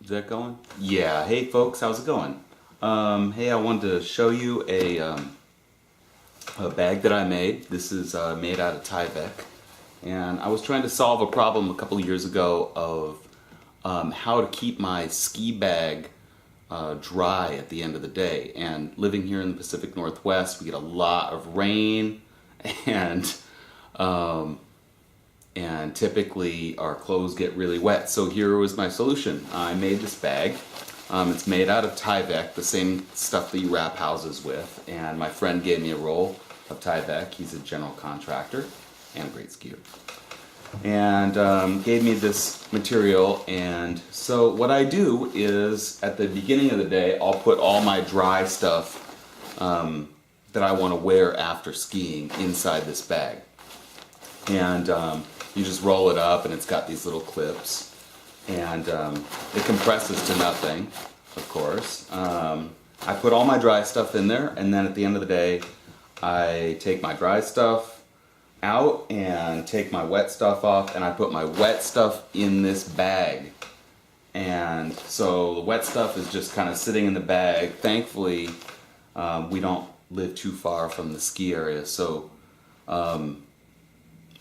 Is that going? Yeah. Hey folks, how's it going? Hey, I wanted to show you a bag that I made. This is made out of Tyvek, and I was trying to solve a problem a couple of years ago of how to keep my ski bag dry at the end of the day. And living here in the Pacific Northwest, we get a lot of rain, and um, and typically our clothes get really wet. So here was my solution. I made this bag. It's made out of Tyvek, the same stuff that you wrap houses with. And my friend gave me a roll of Tyvek. He's a general contractor and a great skier. And gave me this material. And so what I do is at the beginning of the day, I'll put all my dry stuff that I want to wear after skiing inside this bag. And you just roll it up, and it's got these little clips, and it compresses to nothing, of course. I put all my dry stuff in there, and then at the end of the day, I take my dry stuff out and take my wet stuff off, and I put my wet stuff in this bag. And so the wet stuff is just kind of sitting in the bag. Thankfully, we don't live too far from the ski area, so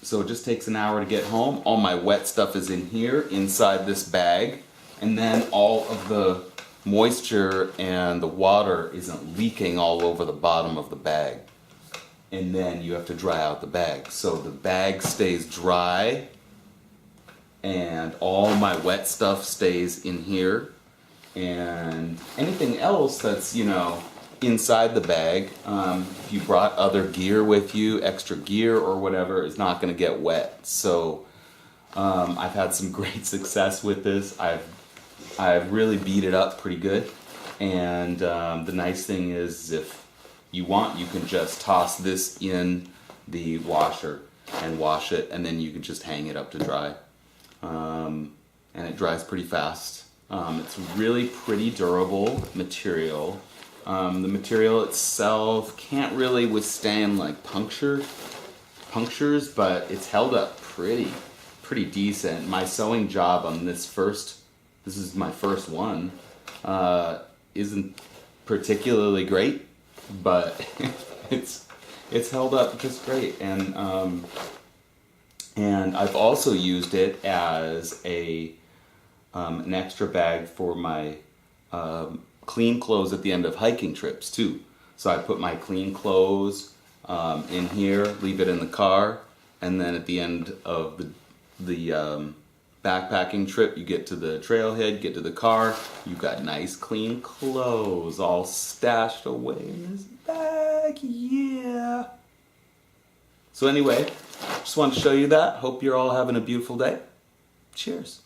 it just takes an hour to get home. All my wet stuff is in here, inside this bag, and then all of the moisture and the water isn't leaking all over the bottom of the bag. And then you have to dry out the bag. So the bag stays dry, and all my wet stuff stays in here, and anything else that's, inside the bag, if you brought other gear with you, extra gear or whatever, is not going to get wet. So I've had some great success with this. I've really beat it up pretty good, and the nice thing is, if you want, you can just toss this in the washer and wash it, and then you can just hang it up to dry, and it dries pretty fast. It's really pretty durable material. The material itself can't really withstand like punctures, but it's held up pretty decent. My sewing job on this is my first one, isn't particularly great, but it's held up just great. And I've also used it as an extra bag for my clean clothes at the end of hiking trips too. So I put my clean clothes in here, leave it in the car, and then at the end of the backpacking trip, you get to the trailhead, get to the car, you've got nice clean clothes all stashed away in this bag. Yeah. So anyway, just wanted to show you that. Hope you're all having a beautiful day. Cheers.